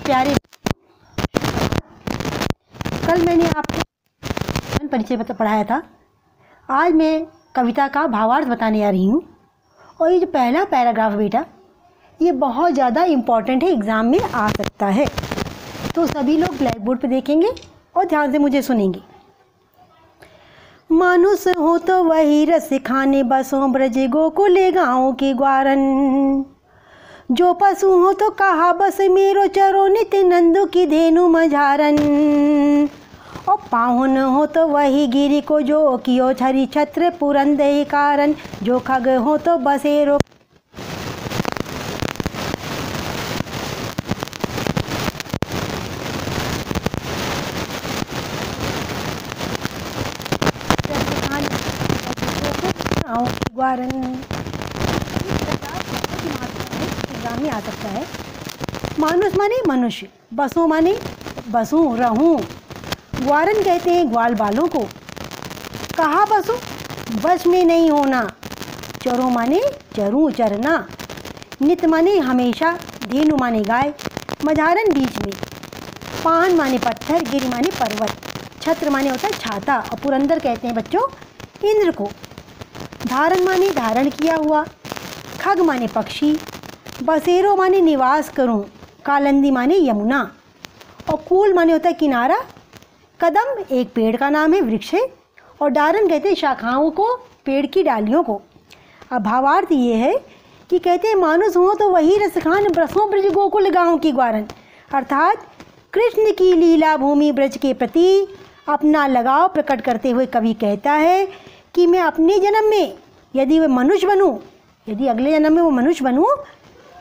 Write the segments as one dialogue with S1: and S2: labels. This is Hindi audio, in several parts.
S1: प्यारे, कल मैंने आपको परिचय पढ़ाया था। आज मैं कविता का भावार्थ बताने आ रही हूँ। और ये जो पहला पैराग्राफ बेटा, ये बहुत ज़्यादा इम्पॉर्टेंट है, एग्ज़ाम में आ सकता है। तो सभी लोग ब्लैक बोर्ड पर देखेंगे और ध्यान से मुझे सुनेंगे। मानुष हो तो वही रस खाने बसों ब्रज गोकुल गाँव के ग्वारन, जो पशु हो तो कहा बस मेरो चरो नित्य नंदु की धेनु मझारन, और पाहुन हो तो वही गिरी को जो कियो छरी छत्र पुरंदय कारण, जो खग हो तो बसेरो ग्वारन। एग्जाम में आ सकता है। मानुष माने मनुष्य, बसों माने बसों रहूं, ग्वारन कहते हैं ग्वाल बालों को। कहा बसों, बस में नहीं होना। चरो माने चरूं चरना। नित माने हमेशा, धेनु माने गाय, मझारन बीच में। पान माने पत्थर, गिरि माने पर्वत, छत्र माने होता है छाता, और पुरंदर कहते हैं बच्चों इंद्र को। धारण माने धारण किया हुआ, खग माने पक्षी, बसेरो माने निवास करूं, कालंदी माने यमुना, और कूल माने होता है किनारा। कदम एक पेड़ का नाम है, वृक्ष है, और डारन कहते हैं शाखाओं को, पेड़ की डालियों को। अब भावार्थ ये है कि कहते हैं मानुष हो तो वही रसखान बसों ब्रज गोकुल गाँव की ग्वारन, अर्थात कृष्ण की लीला भूमि ब्रज के प्रति अपना लगाव प्रकट करते हुए कवि कहता है कि मैं अपने जन्म में यदि वह मनुष्य बनूं, यदि अगले जन्म में वो मनुष्य बनूं,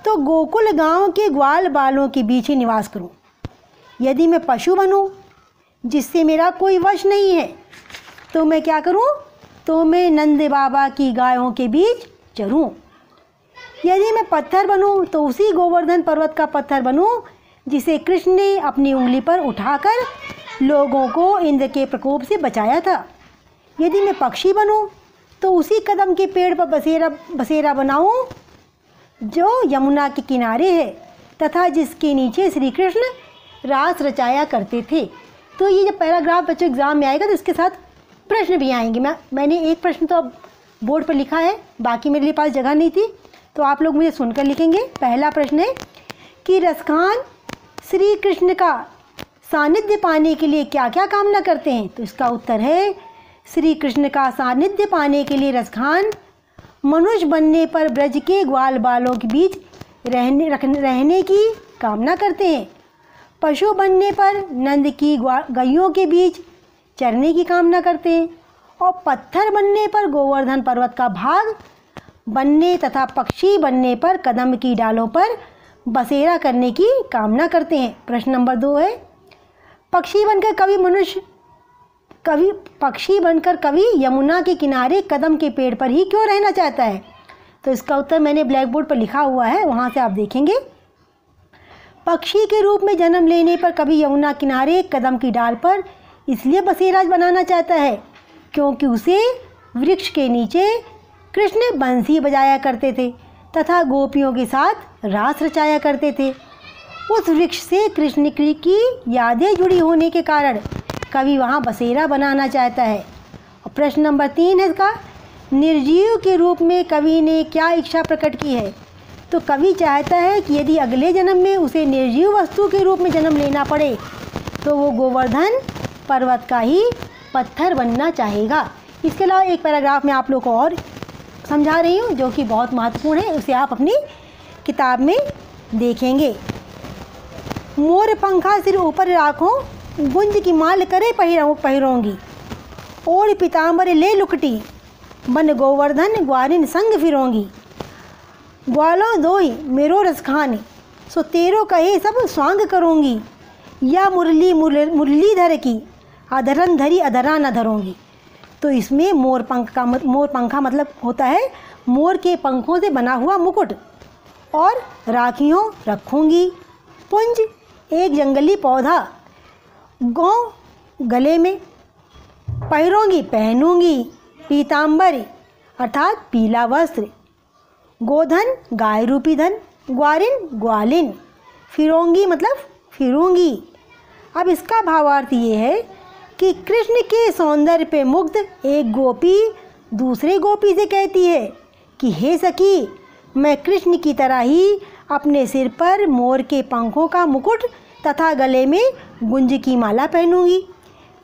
S1: तो गोकुल गांव के ग्वाल बालों के बीच ही निवास करूं। यदि मैं पशु बनूं जिससे मेरा कोई वश नहीं है, तो मैं क्या करूं? तो मैं नंद बाबा की गायों के बीच चरूं। यदि मैं पत्थर बनूं तो उसी गोवर्धन पर्वत का पत्थर बनूं जिसे कृष्ण ने अपनी उंगली पर उठाकर लोगों को इंद्र के प्रकोप से बचाया था। यदि मैं पक्षी बनूं तो उसी कदम के पेड़ पर बसेरा बनाऊं जो यमुना के किनारे है तथा जिसके नीचे श्री कृष्ण रास रचाया करते थे। तो ये जब पैराग्राफ बच्चों एग्जाम में आएगा तो इसके साथ प्रश्न भी आएंगे। मैंने एक प्रश्न तो अब बोर्ड पर लिखा है, बाकी मेरे लिए पास जगह नहीं थी, तो आप लोग मुझे सुनकर लिखेंगे। पहला प्रश्न है कि रसखान श्री कृष्ण का सानिध्य पाने के लिए क्या क्या कामना करते हैं? तो इसका उत्तर है श्री कृष्ण का सानिध्य पाने के लिए रसखान मनुष्य बनने पर ब्रज के ग्वाल बालों के बीच रहने की कामना करते हैं, पशु बनने पर नंद की गैयों के बीच चरने की कामना करते हैं, और पत्थर बनने पर गोवर्धन पर्वत का भाग बनने तथा पक्षी बनने पर कदम की डालों पर बसेरा करने की कामना करते हैं। प्रश्न नंबर 2 है, पक्षी बनकर कवि यमुना के किनारे कदम के पेड़ पर ही क्यों रहना चाहता है? तो इसका उत्तर मैंने ब्लैक बोर्ड पर लिखा हुआ है, वहाँ से आप देखेंगे। पक्षी के रूप में जन्म लेने पर कवि यमुना किनारे कदम की डाल पर इसलिए बसेरा बनाना चाहता है क्योंकि उसे वृक्ष के नीचे कृष्ण बंसी बजाया करते थे तथा गोपियों के साथ रास रचाया करते थे। उस वृक्ष से कृष्ण की यादें जुड़ी होने के कारण कवि वहाँ बसेरा बनाना चाहता है। और प्रश्न नंबर 3 है इसका, निर्जीव के रूप में कवि ने क्या इच्छा प्रकट की है? तो कवि चाहता है कि यदि अगले जन्म में उसे निर्जीव वस्तु के रूप में जन्म लेना पड़े तो वो गोवर्धन पर्वत का ही पत्थर बनना चाहेगा। इसके अलावा एक पैराग्राफ में आप लोग को और समझा रही हूँ जो कि बहुत महत्वपूर्ण है, उसे आप अपनी किताब में देखेंगे। मोर पंखा सिर ऊपर राखो, गुंज की माल करे पहिरोंगी, ओढ़ पीताम्बर ले लुकटी, बन गोवर्धन ग्वारिन संग फिरोंगी, ग्वालों दोई मेरो रसखान, सो तेरो कहे सब स्वांग करूँगी, या मुरलीधर की अधरन धरी अधरा न धरूँगी। तो इसमें मोर पंखा मतलब होता है मोर के पंखों से बना हुआ मुकुट, और राखियों रखूँगी, पुंज एक जंगली पौधा, गौ गले में, पहिरोंगी पहनूंगी, पीताम्बर अर्थात पीला वस्त्र, गोधन गाय रूपी धन, ग्वारिन ग्वालिन, फिरोंगी मतलब फिरूंगी। अब इसका भावार्थ ये है कि कृष्ण के सौंदर्य पे मुग्ध एक गोपी दूसरे गोपी से कहती है कि हे सखी, मैं कृष्ण की तरह ही अपने सिर पर मोर के पंखों का मुकुट तथा गले में गुंज की माला पहनूंगी।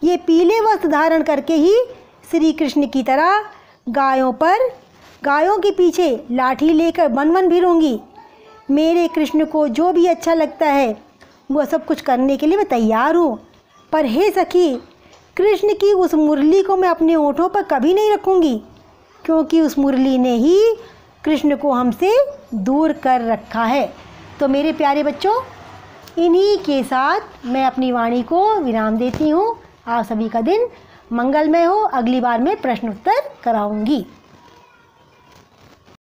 S1: ये पीले वस्त्र धारण करके ही श्री कृष्ण की तरह गायों के पीछे लाठी लेकर वन वन फिरूंगी। मेरे कृष्ण को जो भी अच्छा लगता है वह सब कुछ करने के लिए मैं तैयार हूँ। पर हे सखी, कृष्ण की उस मुरली को मैं अपने होठों पर कभी नहीं रखूँगी, क्योंकि उस मुरली ने ही कृष्ण को हमसे दूर कर रखा है। तो मेरे प्यारे बच्चों, इन्हीं के साथ मैं अपनी वाणी को विराम देती हूँ। आप सभी का दिन मंगलमय हो। अगली बार मैं प्रश्न उत्तर कराऊंगी।